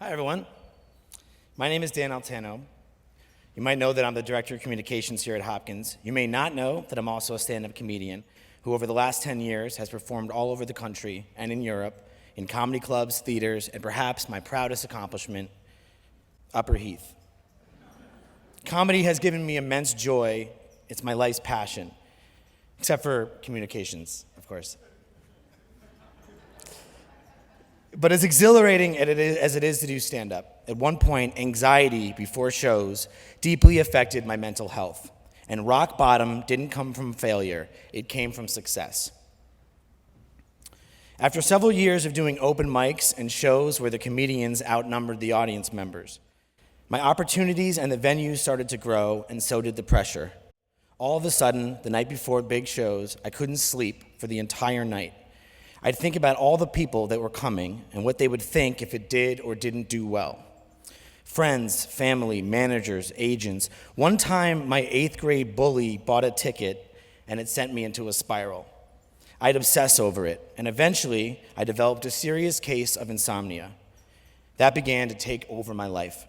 Hi, everyone. My name is Dan Altano. You might know that I'm the Director of Communications here at Hopkins. You may not know that I'm also a stand-up comedian who over the last 10 years has performed all over the country and in Europe in comedy clubs, theaters, and perhaps my proudest accomplishment, Upper Heath. Comedy has given me immense joy. It's my life's passion, except for communications, of course. But as exhilarating as it is to do stand-up, at one point, anxiety before shows deeply affected my mental health. And rock bottom didn't come from failure, it came from success. After several years of doing open mics and shows where the comedians outnumbered the audience members, my opportunities and the venues started to grow, and so did the pressure. All of a sudden, the night before big shows, I couldn't sleep for the entire night. I'd think about all the people that were coming and what they would think if it did or didn't do well. Friends, family, managers, agents. One time, my 8th grade bully bought a ticket and it sent me into a spiral. I'd obsess over it, and eventually, I developed a serious case of insomnia. That began to take over my life.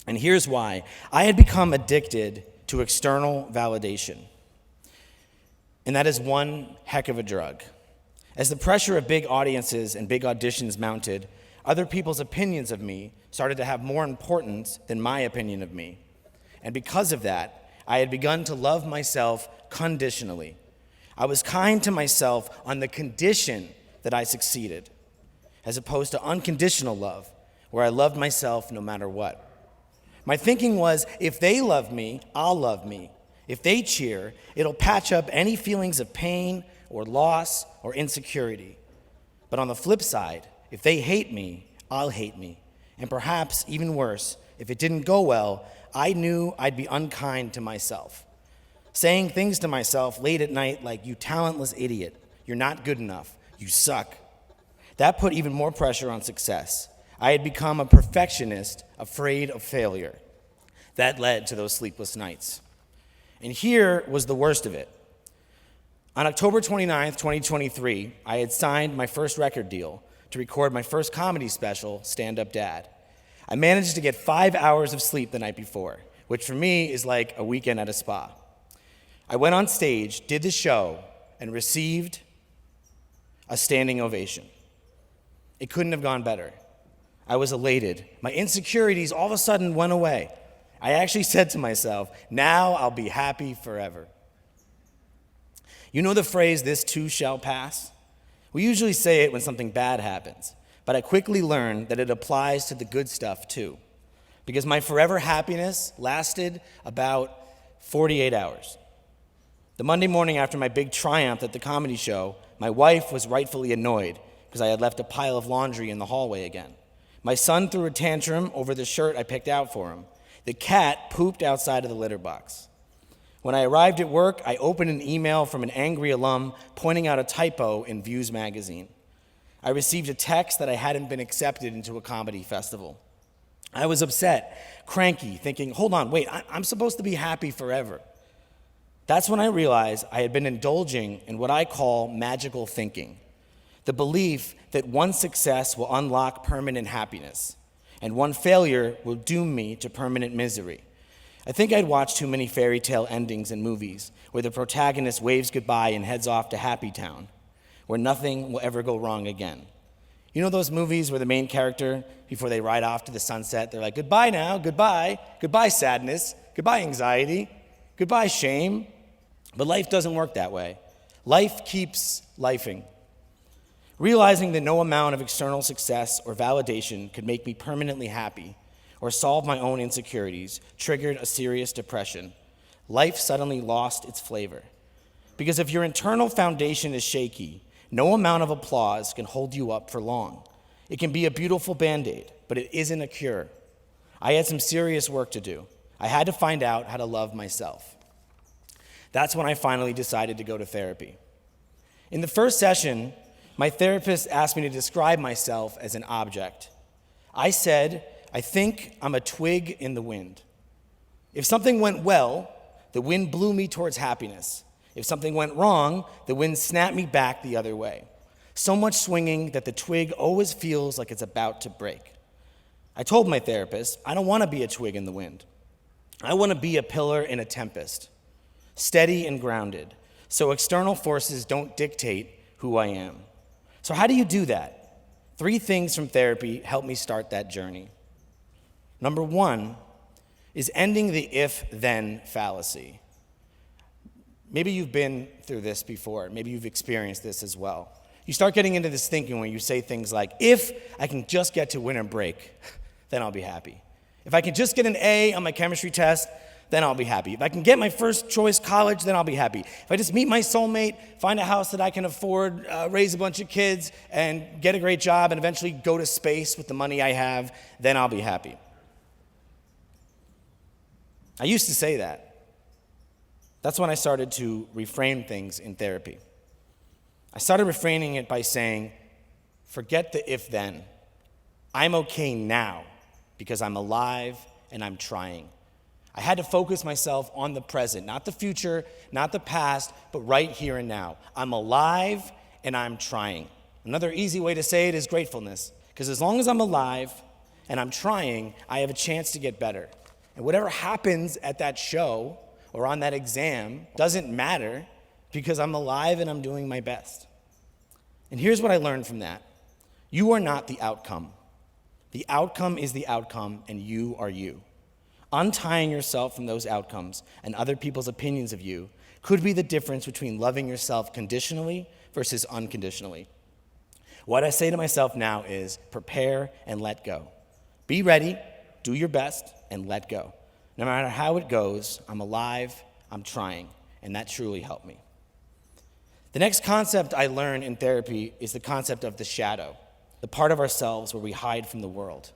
And here's why. I had become addicted to external validation. And that is one heck of a drug. As the pressure of big audiences and big auditions mounted, other people's opinions of me started to have more importance than my opinion of me. And because of that, I had begun to love myself conditionally. I was kind to myself on the condition that I succeeded, as opposed to unconditional love, where I loved myself no matter what. My thinking was, if they love me, I'll love me. If they cheer, it'll patch up any feelings of pain or loss or insecurity. But on the flip side, if they hate me, I'll hate me. And perhaps even worse, if it didn't go well, I knew I'd be unkind to myself. Saying things to myself late at night like, "You talentless idiot, you're not good enough, you suck." That put even more pressure on success. I had become a perfectionist, afraid of failure. That led to those sleepless nights. And here was the worst of it. On October 29th, 2023, I had signed my first record deal to record my first comedy special, Stand Up Dad. I managed to get 5 hours of sleep the night before, which for me is like a weekend at a spa. I went on stage, did the show, and received a standing ovation. It couldn't have gone better. I was elated. My insecurities all of a sudden went away. I actually said to myself, now I'll be happy forever. You know the phrase, "this too shall pass"? We usually say it when something bad happens, but I quickly learned that it applies to the good stuff too, because my forever happiness lasted about 48 hours. The Monday morning after my big triumph at the comedy show, my wife was rightfully annoyed because I had left a pile of laundry in the hallway again. My son threw a tantrum over the shirt I picked out for him. The cat pooped outside of the litter box. When I arrived at work, I opened an email from an angry alum pointing out a typo in Views magazine. I received a text that I hadn't been accepted into a comedy festival. I was upset, cranky, thinking, hold on, wait, I'm supposed to be happy forever. That's when I realized I had been indulging in what I call magical thinking, the belief that one success will unlock permanent happiness, and one failure will doom me to permanent misery. I think I'd watched too many fairy tale endings in movies where the protagonist waves goodbye and heads off to Happy Town, where nothing will ever go wrong again. You know those movies where the main character, before they ride off to the sunset, they're like, goodbye now, goodbye, goodbye sadness, goodbye anxiety, goodbye shame. But life doesn't work that way. Life keeps lifing. Realizing that no amount of external success or validation could make me permanently happy or solve my own insecurities triggered a serious depression. Life suddenly lost its flavor. Because if your internal foundation is shaky, no amount of applause can hold you up for long. It can be a beautiful Band-Aid, but it isn't a cure. I had some serious work to do. I had to find out how to love myself. That's when I finally decided to go to therapy. In the first session, my therapist asked me to describe myself as an object. I said, I think I'm a twig in the wind. If something went well, the wind blew me towards happiness. If something went wrong, the wind snapped me back the other way. So much swinging that the twig always feels like it's about to break. I told my therapist, I don't want to be a twig in the wind. I want to be a pillar in a tempest, steady and grounded, so external forces don't dictate who I am. So how do you do that? 3 things from therapy helped me start that journey. Number 1 is ending the if-then fallacy. Maybe you've been through this before. Maybe you've experienced this as well. You start getting into this thinking when you say things like, if I can just get to winter break, then I'll be happy. If I can just get an A on my chemistry test, then I'll be happy. If I can get my first choice college, then I'll be happy. If I just meet my soulmate, find a house that I can afford, raise a bunch of kids, and get a great job, and eventually go to space with the money I have, then I'll be happy. I used to say that. That's when I started to reframe things in therapy. I started reframing it by saying, forget the if-then. I'm okay now because I'm alive and I'm trying. I had to focus myself on the present, not the future, not the past, but right here and now. I'm alive and I'm trying. Another easy way to say it is gratefulness, because as long as I'm alive and I'm trying, I have a chance to get better. And whatever happens at that show or on that exam doesn't matter because I'm alive and I'm doing my best. And here's what I learned from that. You are not the outcome. The outcome is the outcome, and you are you. Untying yourself from those outcomes and other people's opinions of you could be the difference between loving yourself conditionally versus unconditionally. What I say to myself now is prepare and let go. Be ready, do your best, and let go. No matter how it goes, I'm alive, I'm trying, and that truly helped me. The next concept I learned in therapy is the concept of the shadow, the part of ourselves where we hide from the world,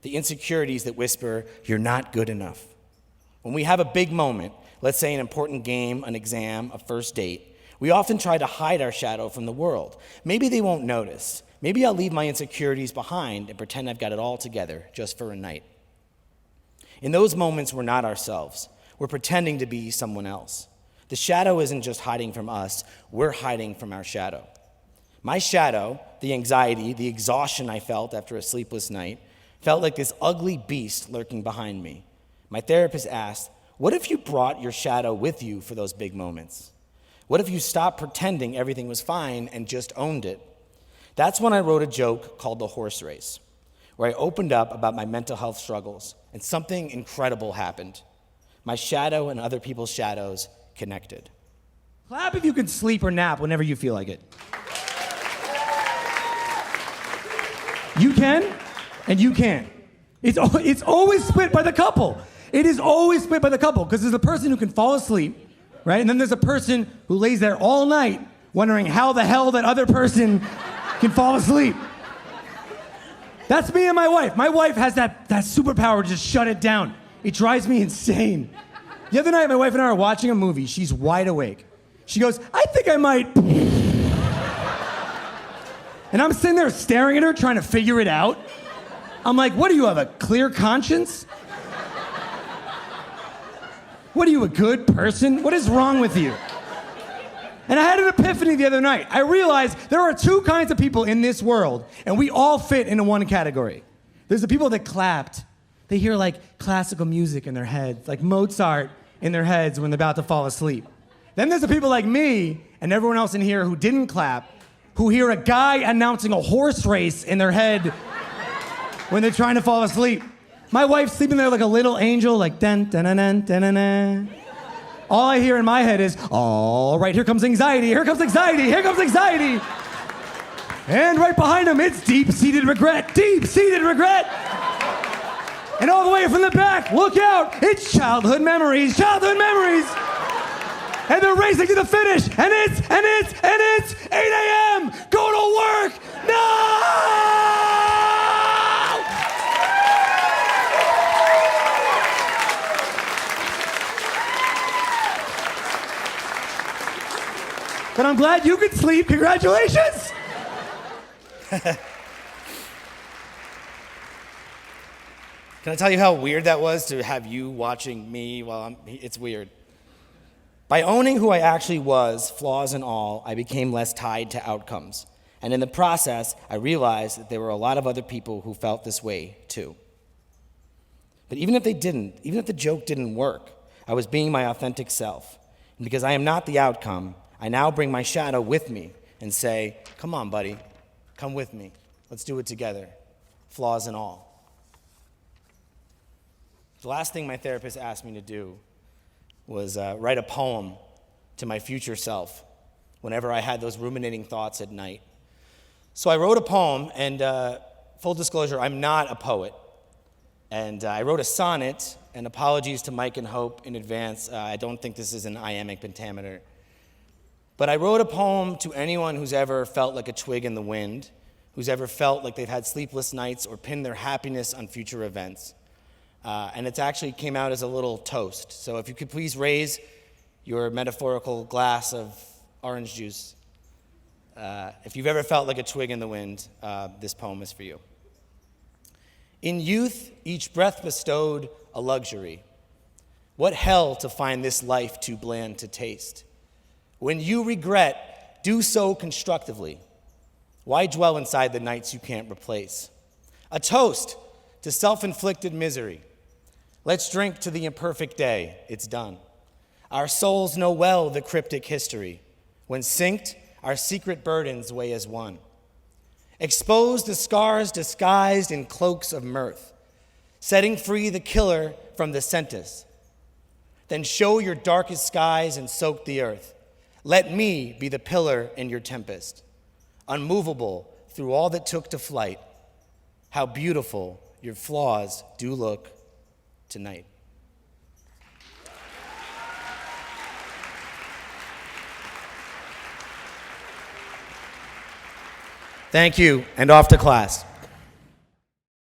the insecurities that whisper, you're not good enough. When we have a big moment, let's say an important game, an exam, a first date, we often try to hide our shadow from the world. Maybe they won't notice. Maybe I'll leave my insecurities behind and pretend I've got it all together just for a night. In those moments, we're not ourselves. We're pretending to be someone else. The shadow isn't just hiding from us, we're hiding from our shadow. My shadow, the anxiety, the exhaustion I felt after a sleepless night, felt like this ugly beast lurking behind me. My therapist asked, what if you brought your shadow with you for those big moments? What if you stopped pretending everything was fine and just owned it? That's when I wrote a joke called The Horse Race, where I opened up about my mental health struggles, and something incredible happened. My shadow and other people's shadows connected. Clap if you can sleep or nap whenever you feel like it. You can, and you can't. It's always split by the couple. It is always split by the couple, because there's a person who can fall asleep, right? And then there's a person who lays there all night wondering how the hell that other person can fall asleep. That's me and my wife. My wife has that superpower to just shut it down. It drives me insane. The other night, my wife and I were watching a movie. She's wide awake. She goes, I think I might... And I'm sitting there staring at her, trying to figure it out. I'm like, what do you have, a clear conscience? What are you, a good person? What is wrong with you? And I had an epiphany the other night. I realized there are 2 kinds of people in this world, and we all fit into one category. There's the people that clapped. They hear like classical music in their heads, like Mozart in their heads when they're about to fall asleep. Then there's the people like me and everyone else in here who didn't clap, who hear a guy announcing a horse race in their head when they're trying to fall asleep. My wife's sleeping there like a little angel, like dun dun dun dun dun dun dun. All I hear in my head is, all right, here comes anxiety, here comes anxiety, here comes anxiety. And right behind him, it's deep-seated regret, deep-seated regret. And all the way from the back, look out, it's childhood memories, childhood memories. And they're racing to the finish, and it's 8 a.m., go to work, no! But I'm glad you could sleep, congratulations! Can I tell you how weird that was to have you watching me while it's weird. By owning who I actually was, flaws and all, I became less tied to outcomes. And in the process, I realized that there were a lot of other people who felt this way too. But even if they didn't, even if the joke didn't work, I was being my authentic self. And because I am not the outcome, I now bring my shadow with me and say, come on, buddy, come with me. Let's do it together, flaws and all. The last thing my therapist asked me to do was write a poem to my future self whenever I had those ruminating thoughts at night. So I wrote a poem, and full disclosure, I'm not a poet. And I wrote a sonnet, and apologies to Mike and Hope in advance. I don't think this is an iambic pentameter. But I wrote a poem to anyone who's ever felt like a twig in the wind, who's ever felt like they've had sleepless nights or pinned their happiness on future events. And it actually came out as a little toast. So if you could please raise your metaphorical glass of orange juice. If you've ever felt like a twig in the wind, this poem is for you. In youth, each breath bestowed a luxury. What hell to find this life too bland to taste. When you regret, do so constructively. Why dwell inside the nights you can't replace? A toast to self-inflicted misery. Let's drink to the imperfect day, it's done. Our souls know well the cryptic history. When synced, our secret burdens weigh as one. Expose the scars disguised in cloaks of mirth, setting free the killer from the sentence. Then show your darkest skies and soak the earth. Let me be the pillar in your tempest, unmovable through all that took to flight. How beautiful your flaws do look tonight. Thank you, and off to class.